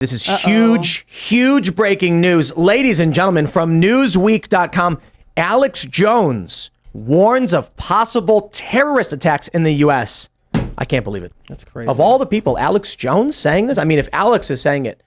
This is huge breaking news. Ladies and gentlemen, from Newsweek.com, Alex Jones warns of possible terrorist attacks in the U.S. I can't believe it. That's crazy. Of all the people, Alex Jones saying this? I mean, if Alex is saying it,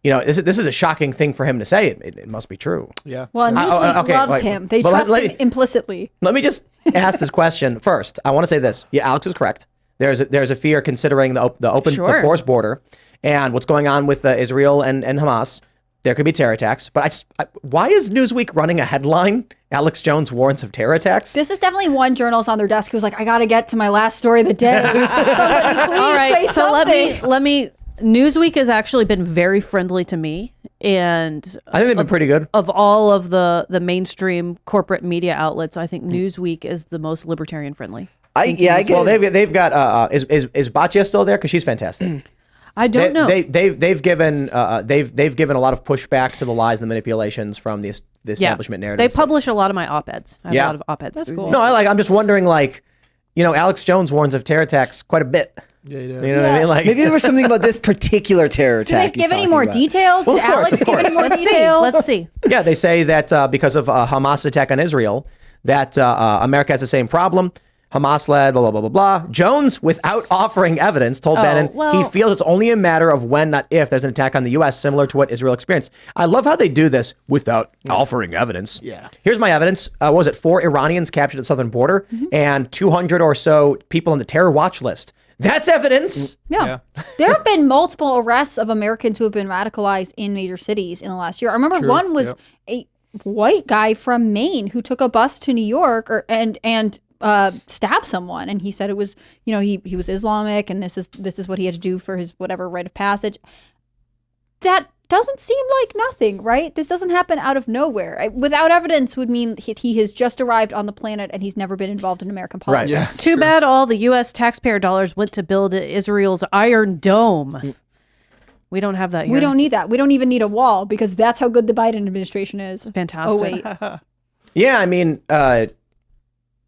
this is a shocking thing for him to say. It must be true. Yeah. Well, Newsweek loves him. They trust him implicitly. Let me just ask this question first. I want to say this. Yeah, Alex is correct. There's a fear considering the open the porous border and what's going on with Israel and Hamas. There could be terror attacks. But why is Newsweek running a headline? Alex Jones warns of terror attacks? This is definitely one journalist on their desk who's like, I got to get to my last story of the day. Somebody please say something. Let me. Newsweek has actually been very friendly to me. And I think they've been pretty good. Of all of the mainstream corporate media outlets, I think Newsweek is the most libertarian friendly. Well, they've got is Batya still there? Because she's fantastic. I don't know. They've given a lot of pushback to the lies and the manipulations from the establishment narrative. They publish a lot of my op-eds. I have a lot of op-eds. That's cool. No, I'm just wondering, Alex Jones warns of terror attacks quite a bit. Yeah, he does. You know what I mean? Like, maybe there was something about this particular terror attack. Did they give any more details? Well, Did Alex give any more details? Let's see. Yeah, they say that because of Hamas attack on Israel, that America has the same problem. Hamas led, blah, blah, blah, blah, blah. Jones, without offering evidence, told Bannon he feels it's only a matter of when, not if, there's an attack on the U.S. similar to what Israel experienced. I love how they do this without offering evidence. Yeah. Here's my evidence. What was it? 4 Iranians captured at the southern border and 200 or so people on the terror watch list. That's evidence. Yeah. There have been multiple arrests of Americans who have been radicalized in major cities in the last year. I remember one was a white guy from Maine who took a bus to New York and stabbed someone, and he said it was, he was Islamic, and this is what he had to do for his whatever rite of passage. That doesn't seem like nothing, right? This doesn't happen out of nowhere. Without evidence would mean he has just arrived on the planet and he's never been involved in American politics. Right. Yeah, Too bad all the U.S. taxpayer dollars went to build Israel's Iron Dome. We don't have that here. We don't need that. We don't even need a wall because that's how good the Biden administration is. Fantastic. Oh, wait. Yeah, I mean, I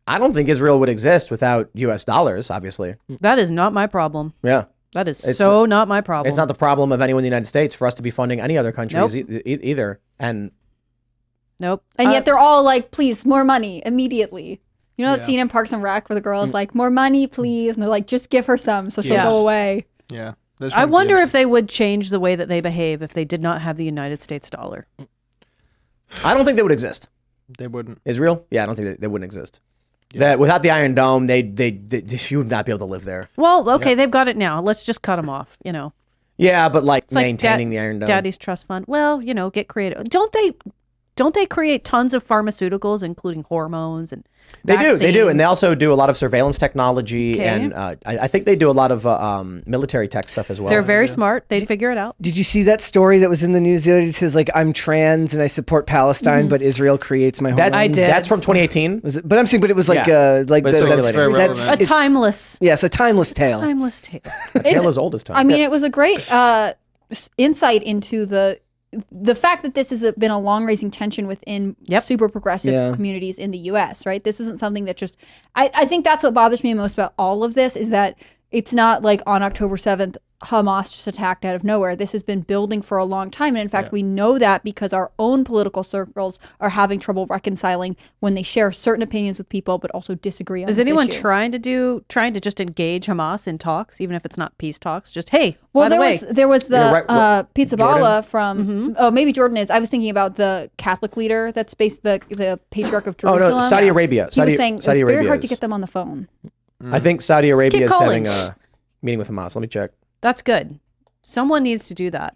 don't think Israel would exist without U.S. dollars, obviously. That is not my problem. Yeah. That is not my problem. It's not the problem of anyone in the United States for us to be funding any other countries either. And nope. And yet they're all like, please, more money immediately. You know that scene in Parks and Rec where the girl is like, more money, please. And they're like, just give her some so she'll go away. Yeah. I wonder if they would change the way that they behave if they did not have the United States dollar. I don't think they would exist. They wouldn't. Israel? Yeah, I don't think they wouldn't exist. That without the Iron Dome, they you would not be able to live there. Well, okay, they've got it now. Let's just cut them off, Yeah, but It's maintaining the Iron Dome. Daddy's Trust Fund. Well, get creative. Don't they create tons of pharmaceuticals, including hormones and They vaccines? do, and they also do a lot of surveillance technology, and I think they do a lot of military tech stuff as well. They're very smart. They'd figure it out. Did you see that story that was in the news the other day? It says, I'm trans and I support Palestine, but Israel creates my hormones. I did. That's from 2018. Was it? But I'm saying, but it was But it's very A timeless. Yes, a timeless tale. Timeless tale. Tale as old as time. I mean, it was a great insight into the fact that this has been a long-raising tension within super progressive communities in the U.S., right? This isn't something that just... I think that's what bothers me most about all of this is that it's not like on October 7th, Hamas just attacked out of nowhere. This has been building for a long time. And in fact, we know that because our own political circles are having trouble reconciling when they share certain opinions with people, but also disagree on Is this anyone issue. trying to just engage Hamas in talks, even if it's not peace talks? Just, hey, well, by the way. there was the Pizza Jordan? Bala from, maybe Jordan is. I was thinking about the Catholic leader that's based the Patriarch of Jerusalem. Oh, no, Saudi Arabia. He was saying Saudi it's very Arabia hard to is. get them on the phone. I think Saudi Arabia Keep is calling. having a meeting with Hamas. Let me check. That's good. Someone needs to do that.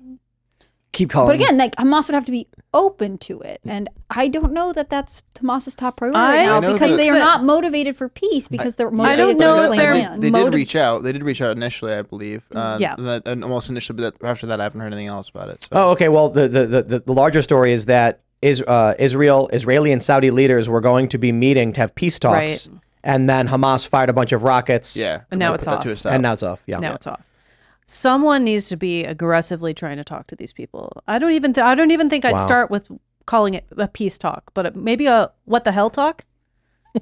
Keep calling. But again, Hamas would have to be open to it. And I don't know that that's Hamas's top priority right now because they are not motivated for peace because they're motivated to claim land. They did reach out. They did reach out initially, I believe. And almost initially, but after that, I haven't heard anything else about it. So. Oh, okay. Well, the larger story is that Israeli and Saudi leaders were going to be meeting to have peace talks. Right. And then Hamas fired a bunch of rockets. Yeah. And now it's off. And now it's off. Yeah. Now it's off. Someone needs to be aggressively trying to talk to these people. I don't even think I'd start with calling it a peace talk, but maybe a what the hell talk.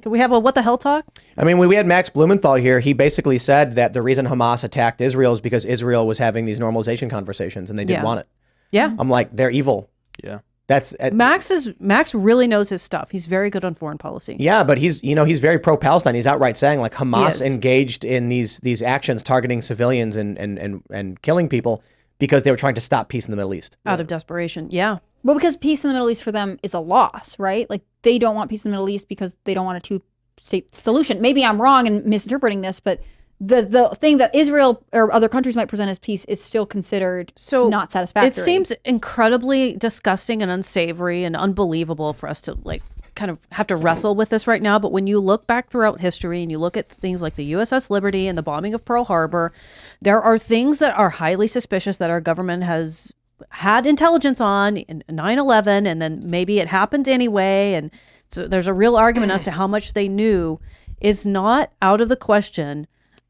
Can we have a what the hell talk? I mean, when we had Max Blumenthal here, he basically said that the reason Hamas attacked Israel is because Israel was having these normalization conversations and they didn't want it. Yeah. I'm like, they're evil. Yeah. That's Max really knows his stuff. He's very good on foreign policy. Yeah, but he's very pro-Palestine. He's outright saying like Hamas engaged in these actions targeting civilians and killing people because they were trying to stop peace in the Middle East. Out of desperation. Yeah. Well, because peace in the Middle East for them is a loss, right? Like they don't want peace in the Middle East because they don't want a two-state solution. Maybe I'm wrong in misinterpreting this, but the thing that Israel or other countries might present as peace is still considered not satisfactory. It seems incredibly disgusting and unsavory and unbelievable for us to like kind of have to wrestle with this right now. But when you look back throughout history and you look at things like the USS Liberty and the bombing of Pearl Harbor, there are things that are highly suspicious that our government has had intelligence on in 9/11, and then maybe it happened anyway. And so there's a real argument as to how much they knew. It's not out of the question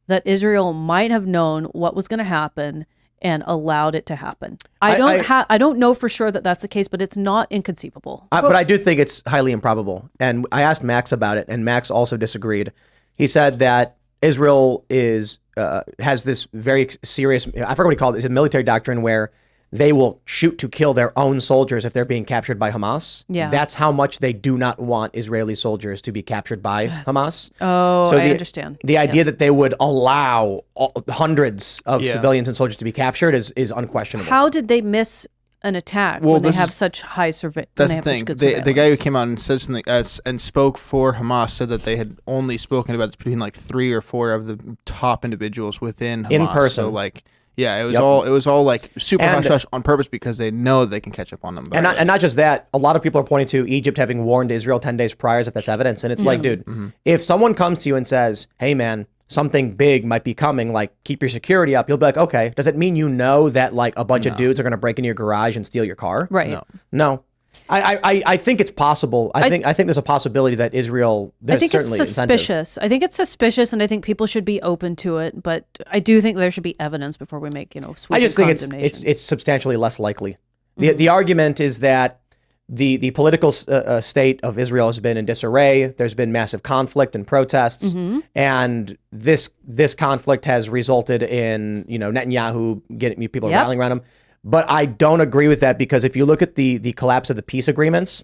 that Israel might have known what was going to happen and allowed it to happen. I don't know for sure that that's the case, but it's not inconceivable. But I do think it's highly improbable. And I asked Max about it, and Max also disagreed. He said that Israel has this very serious, I forget what he called it, it's a military doctrine where they will shoot to kill their own soldiers if they're being captured by Hamas. Yeah. That's how much they do not want Israeli soldiers to be captured by Hamas. Oh, so I understand. The idea that they would allow hundreds of civilians and soldiers to be captured is unquestionable. How did they miss an attack when they have such high surveillance? That's the thing. The guy who came out and said something and spoke for Hamas said that they had only spoken about this between like 3 or 4 of the top individuals within Hamas. In person. So like... Yeah, it was all like super hush hush on purpose because they know they can catch up on them. And not just that, a lot of people are pointing to Egypt having warned Israel 10 days prior as if that's evidence. And it's like, dude, if someone comes to you and says, hey man, something big might be coming, like keep your security up, you'll be like, okay, does it mean you know that like a bunch of dudes are going to break into your garage and steal your car? Right. No. I think it's possible. I think there's a possibility that Israel. I think it's suspicious. I think it's suspicious, and I think people should be open to it. But I do think there should be evidence before we make sweeping I just think it's substantially less likely. The argument is that the political state of Israel has been in disarray. There's been massive conflict and protests, and this conflict has resulted in Netanyahu getting people rallying around him. But I don't agree with that because if you look at the collapse of the peace agreements,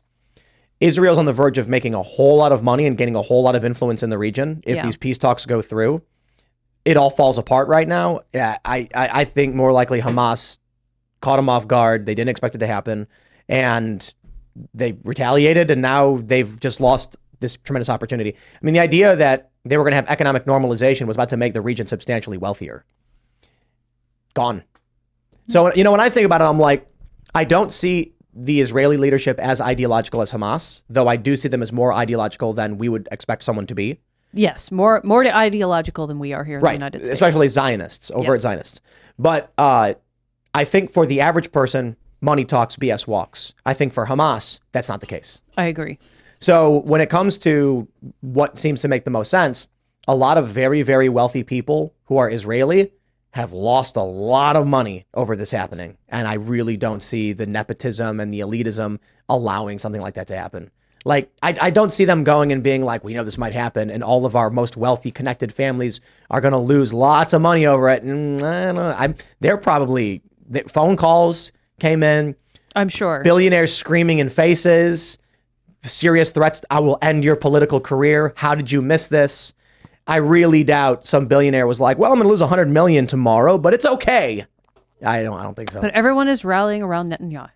Israel's on the verge of making a whole lot of money and gaining a whole lot of influence in the region. If these peace talks go through, it all falls apart right now. I think more likely Hamas caught them off guard. They didn't expect it to happen. And they retaliated, and now they've just lost this tremendous opportunity. I mean, the idea that they were going to have economic normalization was about to make the region substantially wealthier. Gone. So, when I think about it, I'm like, I don't see the Israeli leadership as ideological as Hamas, though I do see them as more ideological than we would expect someone to be. Yes, more ideological than we are here in the United States. Especially Zionists, overt Zionists. But I think for the average person, money talks, BS walks. I think for Hamas, that's not the case. I agree. So when it comes to what seems to make the most sense, a lot of very, very wealthy people who are Israeli have lost a lot of money over this happening. And I really don't see the nepotism and the elitism allowing something like that to happen. Like, I don't see them going and being like, we know this might happen, and all of our most wealthy, connected families are going to lose lots of money over it. And I don't know. They're probably, phone calls came in. I'm sure. Billionaires screaming in faces, serious threats. I will end your political career. How did you miss this? I really doubt some billionaire was like, well, I'm going to lose $100 million tomorrow, but it's okay. I don't think so. But everyone is rallying around Netanyahu.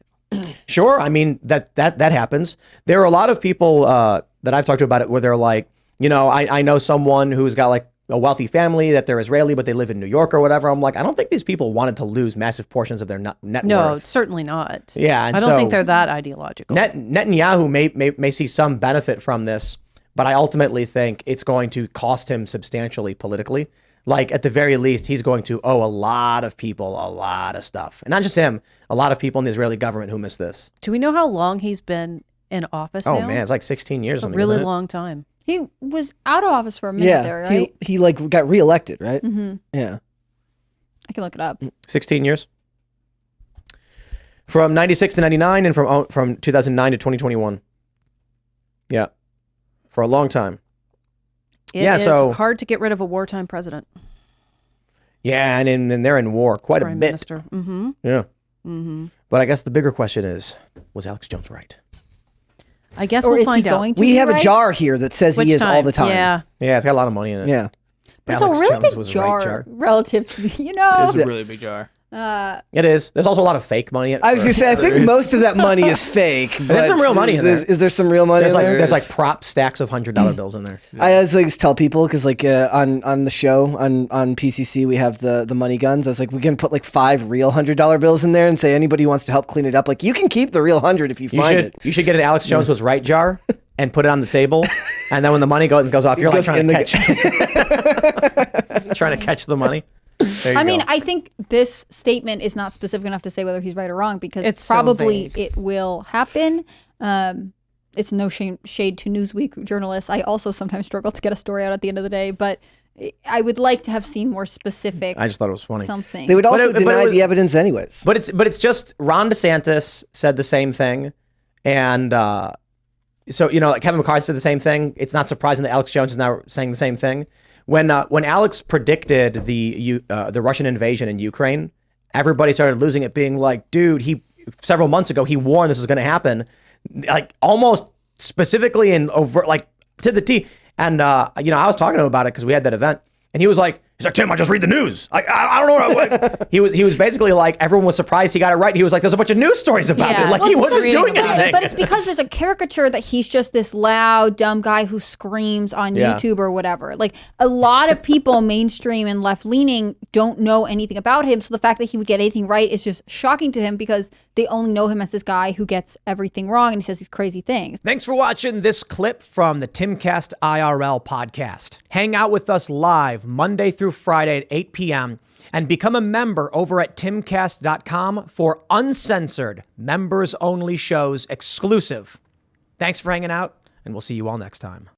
Sure. I mean, that happens. There are a lot of people that I've talked to about it where they're like, I know someone who's got like a wealthy family that they're Israeli, but they live in New York or whatever. I'm like, I don't think these people wanted to lose massive portions of their net worth. No, certainly not. Yeah. And I don't think they're that ideological. Netanyahu may see some benefit from this, but I ultimately think it's going to cost him substantially politically. Like, at the very least, he's going to owe a lot of people a lot of stuff. And not just him, a lot of people in the Israeli government who miss this. Do we know how long he's been in office now? Oh, man, it's like 16 years. It's a really long time. He was out of office for a minute there, right? He like got reelected, right? Mm-hmm. Yeah. I can look it up. 16 years. From 96 to 99 and from 2009 to 2021. Yeah. For a long time. It is hard to get rid of a wartime president. Yeah, and they're in war quite Prime a bit. Minister. Mm-hmm. Yeah. Mm-hmm. But I guess the bigger question is, was Alex Jones right? I guess Or we'll is find he out. going to We be have right? a jar here that says Which he is time? all the time. Yeah. Yeah, it's got a lot of money in it. Yeah. But it's a Alex really Jones big was a right jar relative to, It's a really big jar. It is. There's also a lot of fake money. I was going to say, I think most of that money is fake. There's some real money in there. Is there some real money There's in like there? there's like prop stacks of $100 bills in there. I always like to tell people because like on the show on PCC we have the money guns. I was like, we can put like 5 real $100 bills in there and say anybody who wants to help clean it up, like you can keep the real 100 if you find it. You should get an Alex Jones was right jar and put it on the table, and then when the money goes off, you're like trying to catch the money. I mean, I think this statement is not specific enough to say whether he's right or wrong because It's probably so vague. it will happen. It's no shade to Newsweek journalists. I also sometimes struggle to get a story out at the end of the day, but I would like to have seen more specific. I just thought it was funny. Something. They would also But it deny was- the evidence anyways. But it's just Ron DeSantis said the same thing, and so like Kevin McCarthy said the same thing. It's not surprising that Alex Jones is now saying the same thing. When Alex predicted the Russian invasion in Ukraine, everybody started losing it, being like, dude, several months ago he warned this was going to happen, like almost specifically and over like to the T. And I was talking to him about it because we had that event, and he was like, Tim, I just read the news. I don't know. He was basically like, everyone was surprised he got it right. He was like, there's a bunch of news stories about Yeah. it. Like Well, he wasn't doing reading about anything. But it's because there's a caricature that he's just this loud, dumb guy who screams on Yeah. YouTube or whatever. Like a lot of people, mainstream and left leaning, don't know anything about him. So the fact that he would get anything right is just shocking to him because they only know him as this guy who gets everything wrong and he says these crazy things. Thanks for watching this clip from the Timcast IRL podcast. Hang out with us live Monday through Friday at 8 p.m. and become a member over at timcast.com for uncensored, members-only shows exclusive. Thanks for hanging out, and we'll see you all next time.